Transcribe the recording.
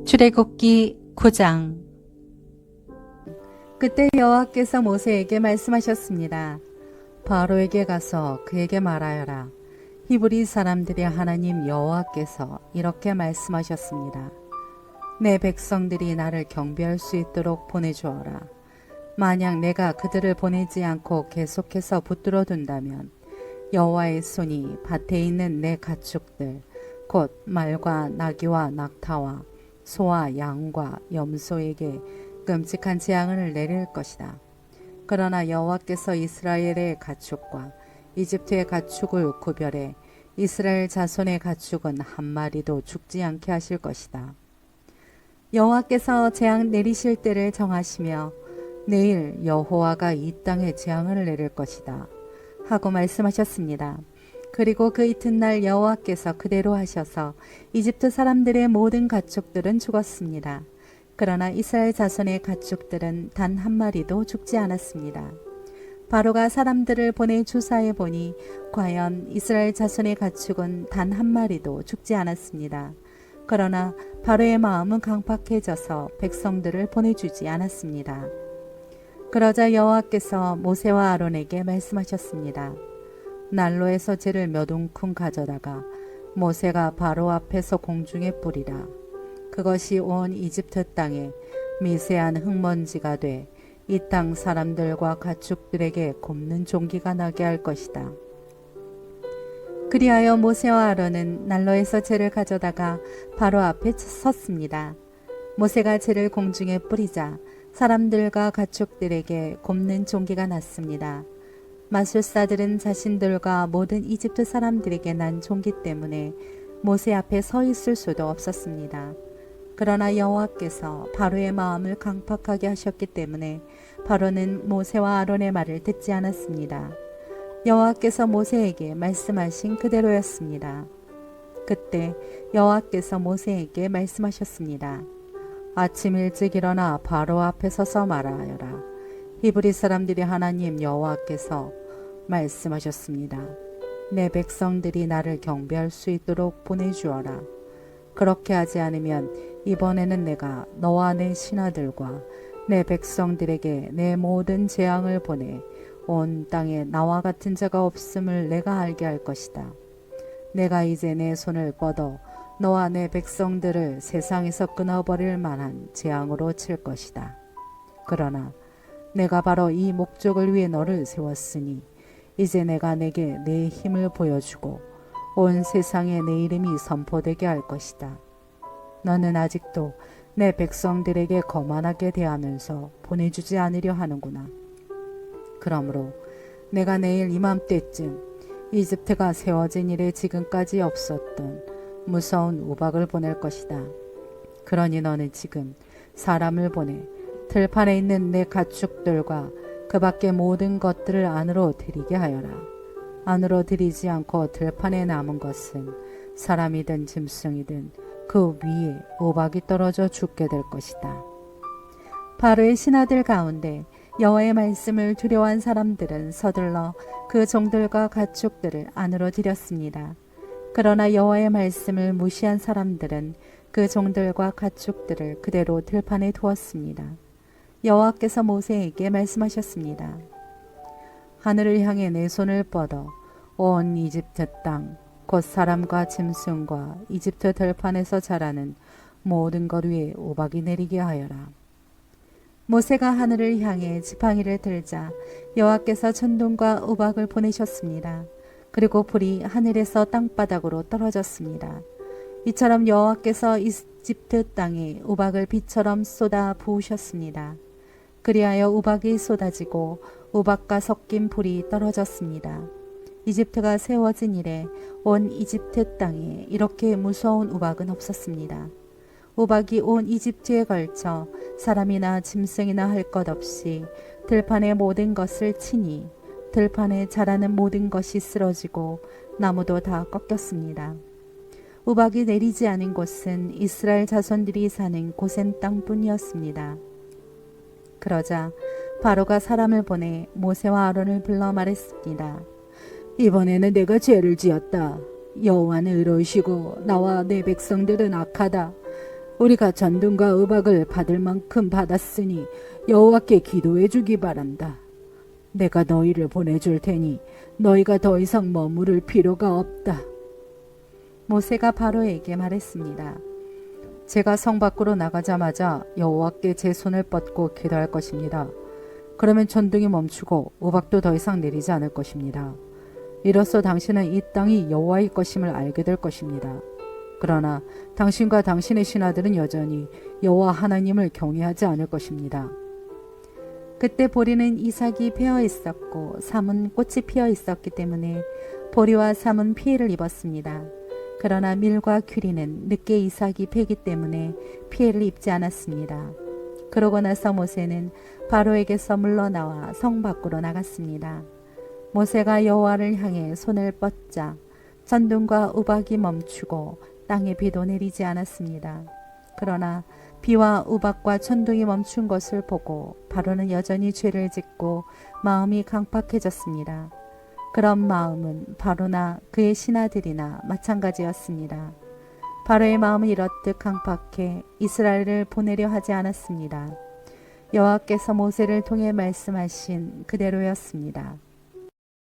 출애굽기 9장. 그때 여호와께서 모세에게 말씀하셨습니다. 바로에게 가서 그에게 말하여라. 히브리 사람들의 하나님 여호와께서 이렇게 말씀하셨습니다. 내 백성들이 나를 경배할 수 있도록 보내주어라. 만약 내가 그들을 보내지 않고 계속해서 붙들어 둔다면 여호와의 손이 밭에 있는 내 가축들 곧 말과 나귀와 낙타와 소와 양과 염소에게 끔찍한 재앙을 내릴 것이다. 그러나 여호와께서 이스라엘의 가축과 이집트의 가축을 구별해 이스라엘 자손의 가축은 한 마리도 죽지 않게 하실 것이다. 여호와께서 재앙 내리실 때를 정하시며 내일 여호와가 이 땅에 재앙을 내릴 것이다 하고 말씀하셨습니다. 그리고 그 이튿날 여호와께서 그대로 하셔서 이집트 사람들의 모든 가축들은 죽었습니다. 그러나 이스라엘 자손의 가축들은 단 한 마리도 죽지 않았습니다. 바로가 사람들을 보내 조사해 보니 과연 이스라엘 자손의 가축은 단 한 마리도 죽지 않았습니다. 그러나 바로의 마음은 강팍해져서 백성들을 보내주지 않았습니다. 그러자 여호와께서 모세와 아론에게 말씀하셨습니다. 난로에서 재를 몇 움큼 가져다가 모세가 바로 앞에서 공중에 뿌리라. 그것이 온 이집트 땅에 미세한 흙먼지가 돼 이 땅 사람들과 가축들에게 곱는 종기가 나게 할 것이다. 그리하여 모세와 아론은 난로에서 재를 가져다가 바로 앞에 섰습니다. 모세가 재를 공중에 뿌리자 사람들과 가축들에게 곱는 종기가 났습니다. 마술사들은 자신들과 모든 이집트 사람들에게 난 종기 때문에 모세 앞에 서 있을 수도 없었습니다. 그러나 여호와께서 바로의 마음을 강팍하게 하셨기 때문에 바로는 모세와 아론의 말을 듣지 않았습니다. 여호와께서 모세에게 말씀하신 그대로였습니다. 그때 여호와께서 모세에게 말씀하셨습니다. 아침 일찍 일어나 바로 앞에 서서 말하여라. 히브리 사람들이 하나님 여호와께서 말씀하셨습니다. 내 백성들이 나를 경배할 수 있도록 보내주어라. 그렇게 하지 않으면 이번에는 내가 너와 내 신하들과 내 백성들에게 내 모든 재앙을 보내 온 땅에 나와 같은 자가 없음을 내가 알게 할 것이다. 내가 이제 내 손을 뻗어 너와 내 백성들을 세상에서 끊어버릴 만한 재앙으로 칠 것이다. 그러나 내가 바로 이 목적을 위해 너를 세웠으니 이제 내가 내게 내 힘을 보여주고 온 세상에 내 이름이 선포되게 할 것이다. 너는 아직도 내 백성들에게 거만하게 대하면서 보내주지 않으려 하는구나. 그러므로 내가 내일 이맘때쯤 이집트가 세워진 이래 지금까지 없었던 무서운 우박을 보낼 것이다. 그러니 너는 지금 사람을 보내 들판에 있는 내 가축들과 그 밖의 모든 것들을 안으로 들이게 하여라. 안으로 들이지 않고 들판에 남은 것은 사람이든 짐승이든 그 위에 우박이 떨어져 죽게 될 것이다. 바로의 신하들 가운데 여호와의 말씀을 두려워한 사람들은 서둘러 그 종들과 가축들을 안으로 들였습니다. 그러나 여호와의 말씀을 무시한 사람들은 그 종들과 가축들을 그대로 들판에 두었습니다. 여호와께서 모세에게 말씀하셨습니다. 하늘을 향해 내 손을 뻗어 온 이집트 땅 곧 사람과 짐승과 이집트 들판에서 자라는 모든 것 위에 우박이 내리게 하여라. 모세가 하늘을 향해 지팡이를 들자 여호와께서 천둥과 우박을 보내셨습니다. 그리고 불이 하늘에서 땅바닥으로 떨어졌습니다. 이처럼 여호와께서 이집트 땅에 우박을 비처럼 쏟아 부으셨습니다. 그리하여 우박이 쏟아지고 우박과 섞인 불이 떨어졌습니다. 이집트가 세워진 이래 온 이집트 땅에 이렇게 무서운 우박은 없었습니다. 우박이 온 이집트에 걸쳐 사람이나 짐승이나 할 것 없이 들판의 모든 것을 치니 들판에 자라는 모든 것이 쓰러지고 나무도 다 꺾였습니다. 우박이 내리지 않은 곳은 이스라엘 자손들이 사는 고센 땅뿐이었습니다. 그러자 바로가 사람을 보내 모세와 아론을 불러 말했습니다. 이번에는 내가 죄를 지었다. 여호와는 의로우시고 나와 내 백성들은 악하다. 우리가 전등과 의박을 받을 만큼 받았으니 여호와께 기도해 주기 바란다. 내가 너희를 보내줄 테니 너희가 더 이상 머무를 필요가 없다. 모세가 바로에게 말했습니다. 제가 성 밖으로 나가자마자 여호와께 제 손을 뻗고 기도할 것입니다. 그러면 전등이 멈추고 우박도 더 이상 내리지 않을 것입니다. 이로써 당신은 이 땅이 여호와의 것임을 알게 될 것입니다. 그러나 당신과 당신의 신하들은 여전히 여호와 하나님을 경외하지 않을 것입니다. 그때 보리는 이삭이 베어 있었고 삼은 꽃이 피어 있었기 때문에 보리와 삼은 피해를 입었습니다. 그러나 밀과 귀리는 늦게 이삭이 베기 때문에 피해를 입지 않았습니다. 그러고 나서 모세는 바로에게서 물러나와 성 밖으로 나갔습니다. 모세가 여호와를 향해 손을 뻗자 전등과 우박이 멈추고 땅에 비도 내리지 않았습니다. 그러나 비와 우박과 천둥이 멈춘 것을 보고 바로는 여전히 죄를 짓고 마음이 강팍해졌습니다. 그런 마음은 바로나 그의 신하들이나 마찬가지였습니다. 바로의 마음은 이렇듯 강팍해 이스라엘을 보내려 하지 않았습니다. 여호와께서 모세를 통해 말씀하신 그대로였습니다.